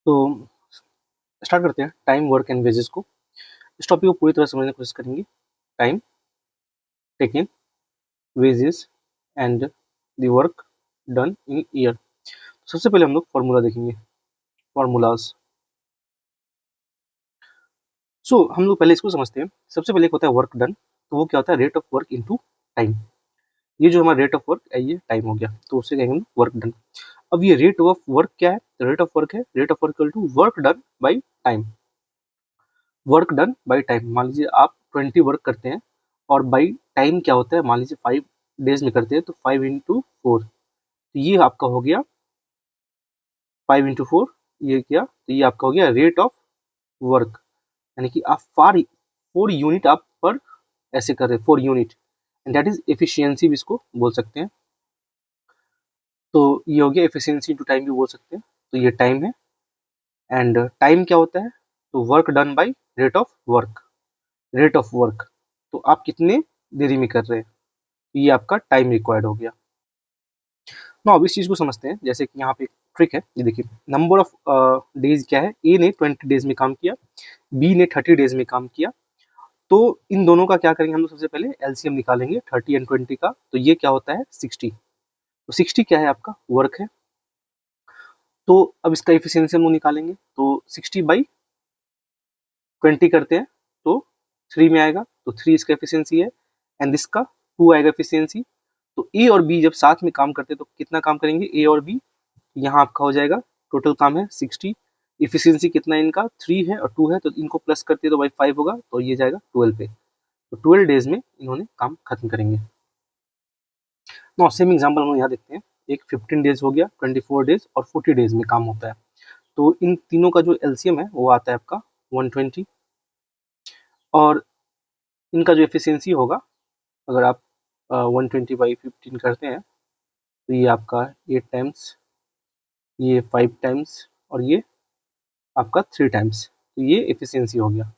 तो स्टार्ट करते हैं टाइम, वर्क एंड वेजेस को। इस टॉपिक को पूरी तरह समझने की कोशिश करेंगे। Time taken, wages and the work done in year. सबसे पहले हम लोग फॉर्मूला देखेंगे, फॉर्मूलाज। हम लोग पहले इसको समझते हैं। सबसे पहले एक होता है वर्क डन। तो वो क्या होता है? Rate of work into time. ये जो हमारा रेट ऑफ वर्क है, ये टाइम हो गया, तो उससे कहेंगे हम वर्क डन। अब ये रेट ऑफ वर्क क्या है? तो रेट ऑफ वर्क है rate of work equal to work done by time. Work done by time, मान लीजिए आप 20 वर्क करते हैं और बाई टाइम क्या होता है, मान लीजिए 5 डेज में करते हैं, तो 5 इंटू 4, तो ये आपका हो गया 5 इंटू 4, ये क्या, तो ये आपका हो गया रेट ऑफ वर्क। यानी कि आप 4 यूनिट आप पर ऐसे कर रहे हैं, 4 unit, and that is efficiency भी इसको बोल सकते हैं। तो ये हो गया एफिशिएंसी इंटू टाइम भी बोल सकते हैं। तो ये टाइम है, एंड टाइम क्या होता है? तो work done by rate of work, rate of work. तो आप कितने देरी में कर रहे हैं, ये आपका टाइम रिक्वायर्ड हो गया। ना अब इस चीज को समझते हैं। जैसे कि यहाँ पे ट्रिक है, ये देखिए, नंबर ऑफ डेज क्या है, ए ने 20 डेज में काम किया, बी ने 30 डेज में काम किया। तो इन दोनों का क्या करेंगे हम लोग? सबसे पहले एलसीएम निकालेंगे 30 एंड 20 का। तो ये क्या होता है? 60। तो 60 क्या है? आपका वर्क है। तो अब इसका एफिशिएंसी हम लोग निकालेंगे, तो 60 बाई 20 करते हैं तो 3 में आएगा, तो 3 इसका एफिशिएंसी है, एंड इसका 2 आएगा एफिशिएंसी। तो ए और बी जब साथ में काम करते हैं तो कितना काम करेंगे ए और बी? यहाँ आपका हो जाएगा, टोटल काम है 60, इफिशियंसी कितना है इनका? 3 है और 2 है, तो इनको प्लस करते हैं तो बाई 5 होगा, तो ये जाएगा 12 पे। तो 12 डेज में इन्होंने काम खत्म करेंगे। नो सेम एग्जाम्पल हम यहाँ देखते हैं। एक 15 डेज हो गया, 24 डेज और 40 डेज में काम होता है। तो इन तीनों का जो एलसीएम है वो आता है आपका 120, और इनका जो एफिशिएंसी होगा, अगर आप 120 बाई 15 करते हैं, तो ये आपका 8 टाइम्स, ये 5 टाइम्स, और ये आपका 3 टाइम्स। तो ये एफिशिएंसी हो गया।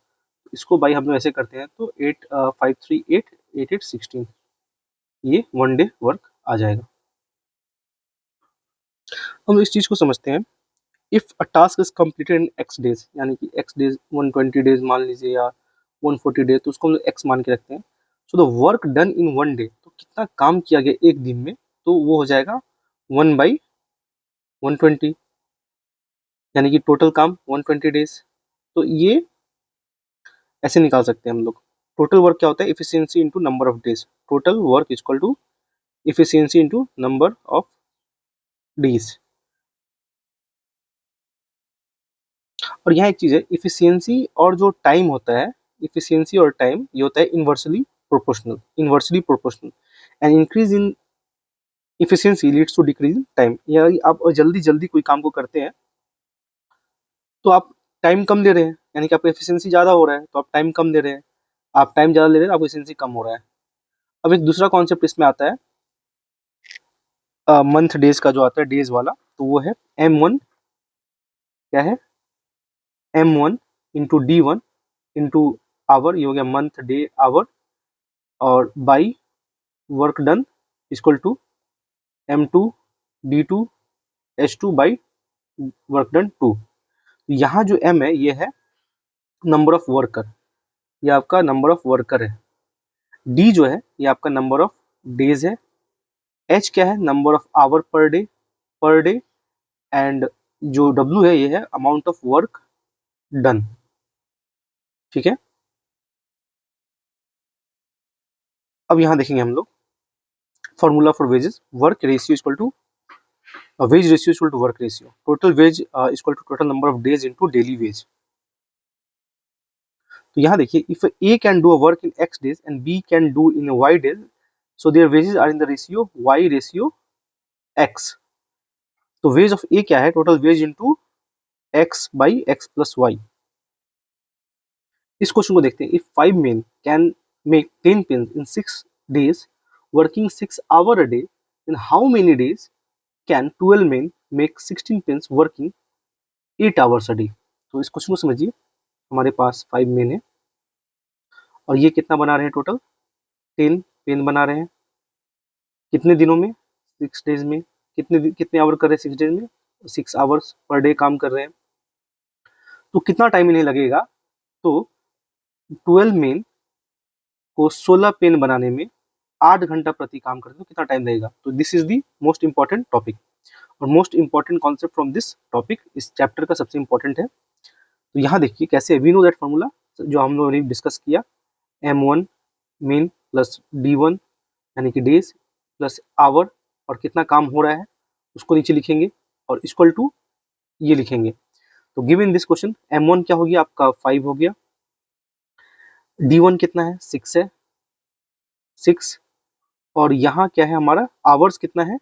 इसको बाई हम लोग ऐसे करते हैं, तो 8 5 3 8 8 8 16, ये 1 डे वर्क आ जाएगा। हम इस चीज़ को समझते हैं। If a task is completed in X days, यानी कि एक्स डेज 120 डेज मान लीजिए, या 140 डेज, तो उसको हम लोग एक्स मान के रखते हैं। So the work done in 1 day, तो कितना काम किया गया एक दिन में, तो वो हो जाएगा 1 बाई 120, यानी कि टोटल काम 120 डेज। तो ये ऐसे निकाल सकते हैं हम लोग। टोटल वर्क क्या होता है? Efficiency into number of days. Total work is equal to efficiency into number of days. और यहाँ एक चीज है, इफिशियंसी और जो टाइम होता है, इफिशियंसी और टाइम ये होता है inversely proportional, inversely proportional. And increase in efficiency leads to decrease in time. यानी आप जल्दी जल्दी कोई काम को करते हैं तो आप टाइम कम ले रहे हैं, यानी कि आपका एफिशिएंसी ज़्यादा हो रहा है, तो आप टाइम कम ले रहे हैं। आप टाइम ज़्यादा ले रहे हैं, आपका एफिशिएंसी कम हो रहा है। अब एक दूसरा कॉन्सेप्ट इसमें आता है, मंथ डेज का जो आता है, डेज वाला, तो वो है M1। क्या है? M1 into D1 into our, ये हो गया मंथ डे आवर, और by work done equal to M2 D2 H2 by work done 2। यहाँ जो M है ये है नंबर ऑफ वर्कर, ये आपका नंबर ऑफ वर्कर है। D जो है ये आपका नंबर ऑफ डेज है। H क्या है? नंबर ऑफ आवर पर डे, एंड जो W है ये है अमाउंट ऑफ वर्क डन। ठीक है। अब यहाँ देखेंगे हम लोग formula for wages. Work ratio equal to wage ratio equal to work ratio. Total wage equal to total number of days into daily wage. तो यहाँ देखिए, if A can do a work in X days and B can do in Y days, so their wages are in the ratio Y ratio X. तो wage of A क्या है? Total wage into X by X plus Y. इस question को देखते हैं। If 5 men can make 10 pins in 6 days working 6 hours a day, then how many days can 12 men make 16 pins working 8 hours a day? तो इस question को समझिए। हमारे पास 5 men है और ये कितना बना रहे हैं? टोटल 10 पेन बना रहे हैं। कितने दिनों में? 6 डेज में। कितने आवर कर रहे हैं 6 डेज में? 6 आवर्स पर डे काम कर रहे हैं। तो कितना टाइम इन्हें लगेगा, तो 12 मेन को 16 पेन बनाने में 8 घंटा प्रति काम करते हैं, तो कितना टाइम लगेगा। तो this is the most important topic और most important concept from this topic, इस चैप्टर का सबसे इंपॉर्टेंट है। तो यहाँ देखिए कैसे वी नो दैट फॉर्मूला जो हम लोगों ने डिस्कस किया, M1 मेन प्लस D1 यानी कि डेज प्लस आवर, और कितना काम हो रहा है उसको नीचे लिखेंगे और इक्वल टू ये लिखेंगे। तो गिवन दिस क्वेश्चन M1 क्या हो गया आपका 5 हो गया, D1 कितना है 6 है 6, और यहाँ क्या है हमारा आवर्स कितना है,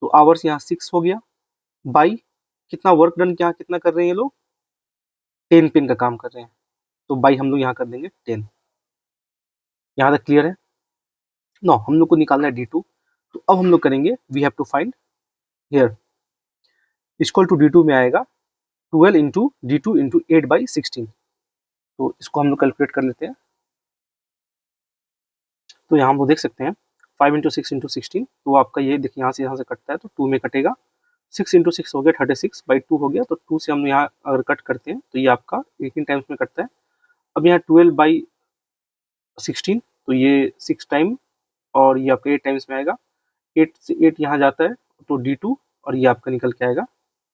तो आवर्स यहाँ 6 हो गया, बाई कितना वर्क डन, क्या कितना कर रहे हैं ये लोग 10 पेन का काम कर रहे हैं, तो बाई हम लोग यहाँ कर देंगे 10। यहाँ तक क्लियर है। नो हम लोग को निकालना है D2, तो अब हम लोग करेंगे we have to find here equal to D2 में आएगा 12 इंटू D2 इंटू 8/16। तो इसको हम लोग कैलकुलेट कर लेते हैं। तो यहाँ हम लोग देख सकते हैं 5 इंटू 6 इंटू 16, तो आपका ये देखिए यहाँ से कटता है तो 2 में कटेगा, 6 इंटू 6 हो गया 36/2 हो गया, तो 2 से हम यहाँ अगर कट करते हैं तो ये आपका 18 टाइम्स में कटता है। अब यहाँ 12/16, तो ये 6 टाइम और ये आपका 8 टाइम्स में आएगा, 8 से 8 यहाँ जाता है तो D2, और ये आपका निकल के आएगा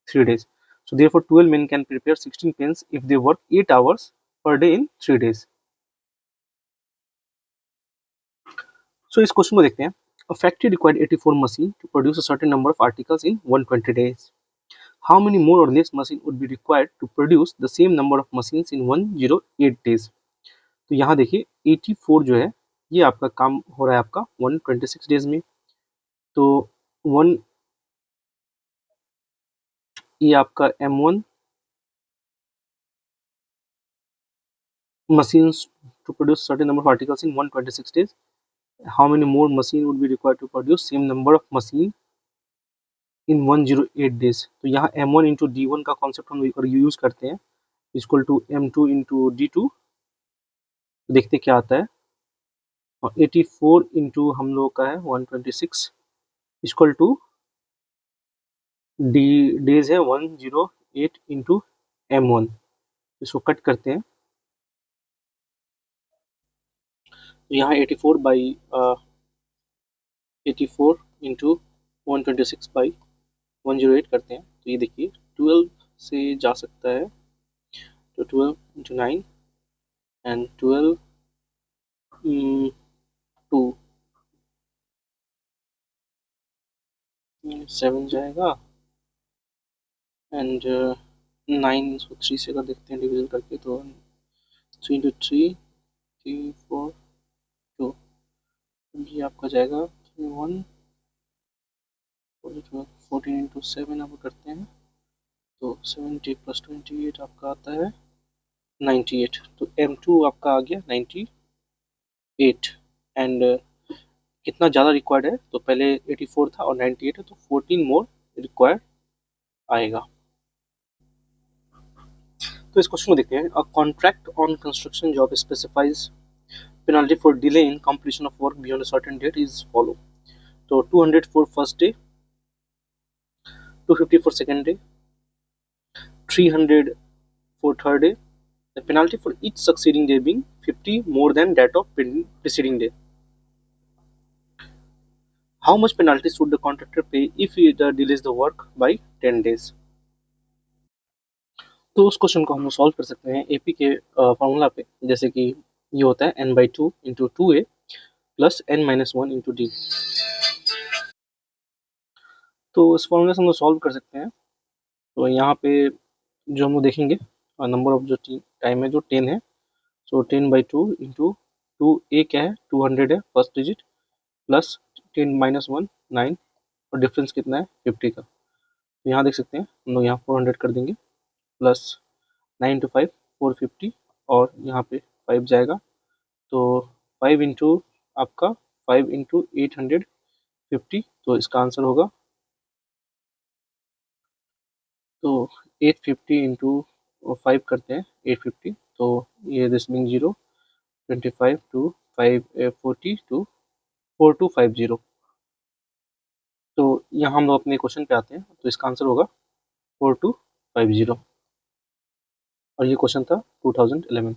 3 days। So therefore 12 men can prepare 16 pens if they work 8 hours per day in 3 days। So इस क्वेश्चन को देखते हैं। A factory required 84 machine to produce a certain number of articles in 120 days. How many more or less machine would be required to produce the same number of machines in 108 days? तो यहाँ देखिए 84 जो है ये आपका काम हो रहा है आपका 126 डेज में, तो 1 ये आपका M1 machines to produce certain number of articles in 126 days. How many more machine would be required to produce same number of machine in 108 days? तो यहाँ M1 इंटू D1 का कॉन्सेप्ट हम यूज करते हैं, equal to M2 into D2, देखते क्या आता है, और 84 इंटू हम लोग का है 126 इक्वल टू डी डेज है 108 इंटू M1, इसको कट करते हैं तो यहाँ 84 इंटू 126/108 करते हैं, तो ये देखिए 12 से जा सकता है, तो 12 इंटू 9 एंड 12 2 7 जाएगा, एंड 9 इसको 3 से अगर देखते हैं डिविजन करके, तो 3 इंटू 3 4 2, ये आपका जाएगा 1 14 इंटू 7 आप करते हैं, तो 70 प्लस 28 आपका आता है 98, तो M2 आपका आ गया 98, एंड कितना ज़्यादा रिक्वायर्ड है, तो पहले 84 था और 98 है, तो 14 मोर रिक्वायर्ड आएगा। तो इस क्वेश्चन को देखते हैं। A contract on construction job specifies penalty for delay in completion of work beyond a certain date is follow. तो 200 for first day, 250 for second day, 300 for third day, the penalty for each succeeding day being 50 more than that of preceding day. How much penalty should the contractor pay if he delays the work by 10 days? तो उस question को हम solve कर सकते हैं AP के formula पे, जैसे कि ये होता है n/2 into 2a plus n-1 into D. तो इस फॉर्मूला से हम लोग सॉल्व कर सकते हैं। तो यहाँ पे जो हम लोग देखेंगे नंबर ऑफ जो टाइम है जो 10 है, सो 10/2 इंटू 2a क्या है 200 है फर्स्ट डिजिट, प्लस 10-1 9, और डिफरेंस कितना है 50 का। तो यहाँ देख सकते हैं हम लोग यहाँ 400 कर देंगे, प्लस 9 to 5 450, और यहाँ पे 5 जाएगा, तो 5 इंटू आपका 5 इंटू 850, तो इसका आंसर होगा, तो 850 इंटू 5 करते हैं 850, तो ये दिस मीन 0 25 टू 5 40 टू 4250। तो यहाँ हम लोग अपने क्वेश्चन पे आते हैं, तो इसका आंसर होगा 4250। और ये क्वेश्चन था 2011।